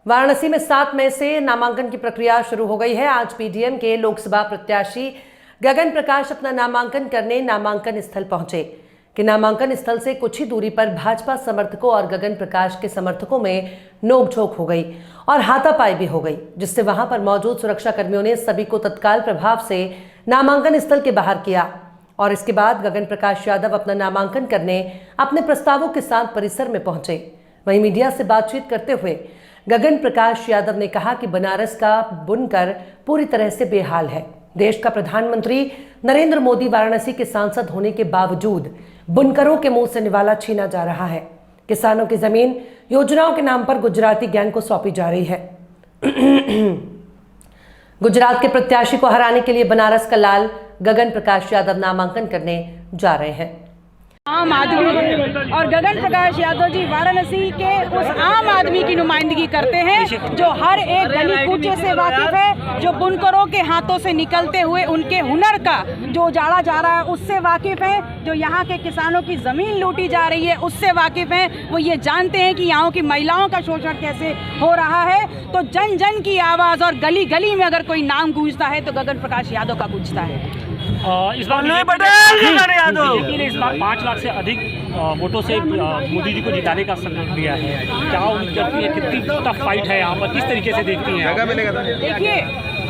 वाराणसी में 7 मई से नामांकन की प्रक्रिया शुरू हो गई है। आज पीडीएम के लोकसभा प्रत्याशी गगन प्रकाश अपना नामांकन करने नामांकन स्थल पहुंचे कि नामांकन स्थल से कुछ ही दूरी पर भाजपा समर्थकों और गगन प्रकाश के समर्थकों में नोकझोंक हो गई और हाथापाई भी हो गई, जिससे वहां पर मौजूद सुरक्षा कर्मियों ने सभी को तत्काल प्रभाव से नामांकन स्थल के बाहर किया और इसके बाद गगन प्रकाश यादव अपना नामांकन करने अपने प्रस्तावों के साथ परिसर में पहुंचे। वहीं मीडिया से बातचीत करते हुए गगन प्रकाश यादव ने कहा कि बनारस का बुनकर पूरी तरह से बेहाल है। देश का प्रधानमंत्री नरेंद्र मोदी वाराणसी के सांसद होने के बावजूद बुनकरों के मुंह से निवाला छीना जा रहा है। किसानों की जमीन योजनाओं के नाम पर गुजराती गैंग को सौंपी जा रही है। गुजरात के प्रत्याशी को हराने के लिए बनारस का लाल गगन प्रकाश यादव नामांकन करने जा रहे हैं। आम आदमी और गगन प्रकाश यादव जी वाराणसी के उस आम आदमी की नुमाइंदगी करते हैं जो हर एक गली कूचे से वाकिफ है, जो बुनकरों के हाथों से निकलते हुए उनके हुनर का जो उजाड़ा जा रहा है उससे वाकिफ है, जो यहाँ के किसानों की ज़मीन लूटी जा रही है उससे वाकिफ है। वो ये जानते हैं कि यहाँ की महिलाओं का शोषण कैसे हो रहा है। तो जन जन की आवाज़ और गली गली में अगर कोई नाम गूंजता है तो गगन प्रकाश यादव का गूंजता है। इस बार लेकिन इस बार 5 लाख से अधिक वोटों से मोदी जी को जिताने का संकल्प लिया है। क्या उनकी कितनी टफ फाइट है यहाँ पर, किस तरीके से देखती हैं? देखिए,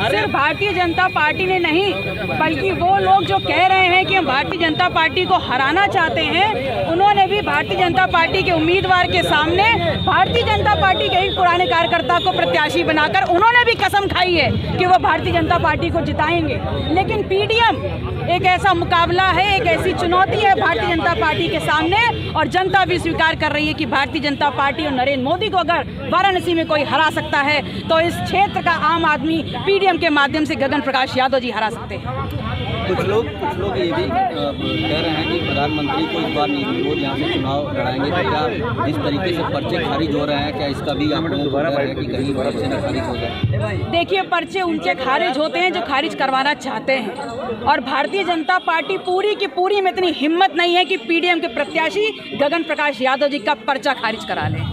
सिर्फ भारतीय जनता पार्टी ने नहीं बल्कि वो लोग जो कह रहे हैं कि हम भारतीय जनता पार्टी को हराना चाहते हैं, उन्होंने भी भारतीय जनता पार्टी के उम्मीदवार के सामने भारतीय जनता पार्टी के एक पुराने कार्यकर्ता को प्रत्याशी बनाकर उन्होंने भी कसम खाई है कि वो भारतीय जनता पार्टी को जिताएंगे। लेकिन पीडीएम एक ऐसा मुकाबला है, एक ऐसी चुनौती है भारतीय जनता पार्टी के सामने और जनता भी स्वीकार कर रही है कि भारतीय जनता पार्टी और नरेंद्र मोदी को अगर वाराणसी में कोई हरा सकता है तो इस क्षेत्र का आम आदमी पीडीएम के माध्यम से गगन प्रकाश यादव जी हरा सकते हैं। कुछ लोग ये भी कह रहे हैं कि प्रधानमंत्री को इस बार रोज यहाँ से चुनाव लड़ाएंगे, तो क्या इस तरीके से पर्चे खारिज हो रहे हैं, क्या इसका भी आप लोगों को डर है कि कहीं पर्चे न खारिज हो जाए? देखिए, पर्चे उनके खारिज होते हैं जो खारिज करवाना चाहते हैं और भारतीय जनता पार्टी पूरी की पूरी में इतनी हिम्मत नहीं है कि पीडीएम के प्रत्याशी गगन प्रकाश यादव जी का पर्चा खारिज करा लें।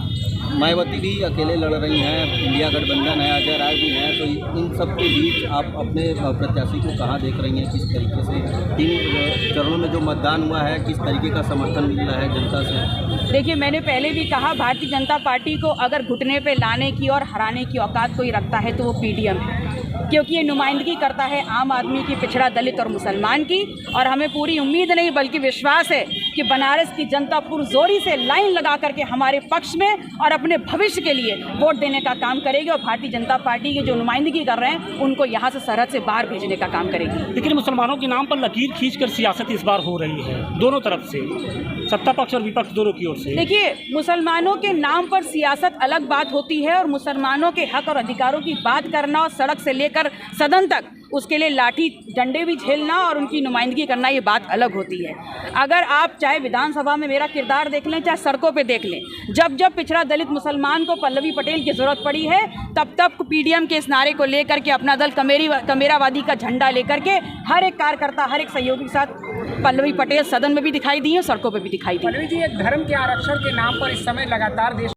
मायावती भी अकेले लड़ रही हैं, इंडिया गठबंधन है, अजय राय भी हैं, तो इन सब के बीच आप अपने प्रत्याशी को कहाँ देख रही हैं? किस तरीके से 3 चरणों में जो मतदान हुआ है, किस तरीके का समर्थन मिल रहा है जनता से? देखिए, मैंने पहले भी कहा भारतीय जनता पार्टी को अगर घुटने पे लाने की और हराने की औकात कोई रखता है तो वो पीडीएम है, क्योंकि ये नुमाइंदगी करता है आम आदमी की, पिछड़ा दलित और मुसलमान की। और हमें पूरी उम्मीद नहीं बल्कि विश्वास है कि बनारस की जनता पुरजोरी से लाइन लगा करके हमारे पक्ष में और अपने भविष्य के लिए वोट देने का काम करेगी और भारतीय जनता पार्टी की जो नुमाइंदगी कर रहे हैं उनको यहाँ से सरहद से बाहर भेजने का काम करेगी। लेकिन मुसलमानों के नाम पर लकीर खींचकर सियासत इस बार हो रही है, दोनों तरफ से, सत्ता पक्ष और विपक्ष दोनों की ओर से। देखिए, मुसलमानों के नाम पर सियासत अलग बात होती है और मुसलमानों के हक और अधिकारों की बात करना और सड़क से लेकर सदन तक उसके लिए लाठी डंडे भी झेलना और उनकी नुमाइंदगी करना, ये बात अलग होती है। अगर आप चाहे विधानसभा में मेरा किरदार देख लें, चाहे सड़कों पे देख लें, जब जब पिछड़ा दलित मुसलमान को पल्लवी पटेल की ज़रूरत पड़ी है तब तब पीडीएम के इस नारे को लेकर के अपना दल कमेरावादी का झंडा लेकर के हर एक कार्यकर्ता, हर एक सहयोगी के साथ पल्लवी पटेल सदन में भी दिखाई दी है, सड़कों पर भी दिखाई दी। पल्लवी जी, एक धर्म के आरक्षण के नाम पर इस समय लगातार देश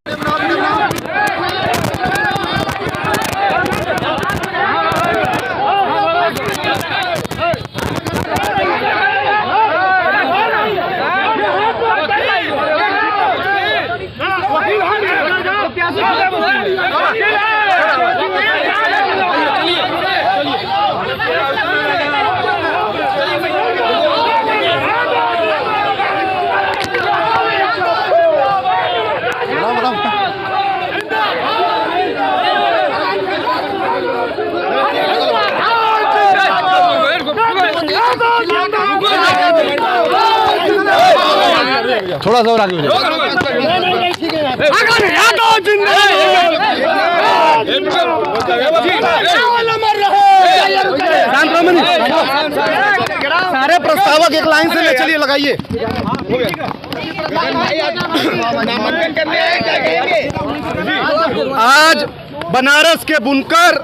थोड़ा सा और आगे सारे प्रस्तावक एक लाइन से ले चलिए, लगाइए। आज बनारस के बुनकर,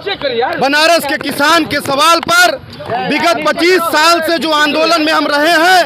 बनारस के किसान के सवाल पर विगत 25 साल से जो आंदोलन में हम रहे हैं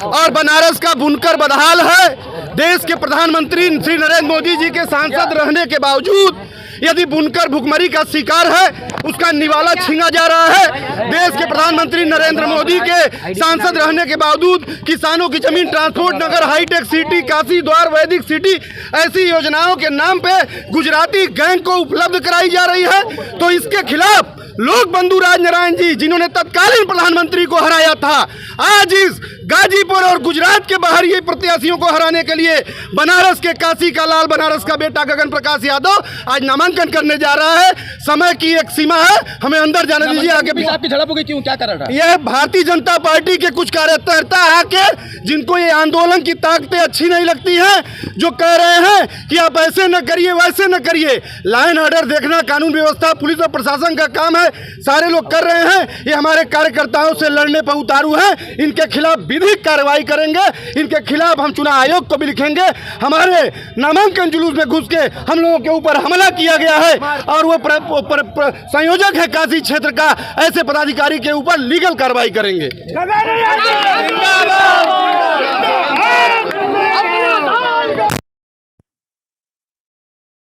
और बनारस का बुनकर बदहाल है, देश के प्रधानमंत्री श्री नरेंद्र मोदी जी के सांसद रहने के बावजूद यदि बुनकर भुखमरी का शिकार है, उसका निवाला छीना जा रहा है। देश के प्रधानमंत्री नरेंद्र मोदी के सांसद रहने के बावजूद किसानों की जमीन ट्रांसपोर्ट नगर, हाईटेक सिटी, काशी द्वार, वैदिक सिटी ऐसी योजनाओं के नाम पे गुजराती गैंग को उपलब्ध कराई जा रही है। तो इसके खिलाफ लोक बंधु राजनारायण जी, जिन्होंने तत्कालीन प्रधानमंत्री को हराया था, आज इस गाजीपुर और गुजरात के बाहरी प्रत्याशियों को हराने के लिए बनारस के काशी का लाल, बनारस का बेटा गगन प्रकाश यादव आज नामांकन करने जा रहा है। समय की एक सीमा है, हमें अंदर जाने दीजिए। आगे आपकी झड़प हो गई, क्यों, क्या कारण रहा? यह भारतीय जनता पार्टी के कुछ कार्यकर्ता आके, जिनको ये आंदोलन की ताकतें अच्छी नहीं लगती हैं, जो कह रहे हैं कि आप ऐसे न करिए, वैसे न करिए। लाइन ऑर्डर देखना कानून व्यवस्था, पुलिस और प्रशासन का काम है, सारे लोग कर रहे हैं। ये हमारे कार्यकर्ताओं से लड़ने पर उतारू हैं। इनके खिलाफ विधिक कार्रवाई करेंगे, इनके खिलाफ हम चुनाव आयोग को भी लिखेंगे। हमारे नामांकन जुलूस में घुस के हम लोगों के ऊपर हमला किया गया है और वो संयोजक है काशी क्षेत्र का, ऐसे पदाधिकारी के ऊपर लीगल कार्रवाई करेंगे।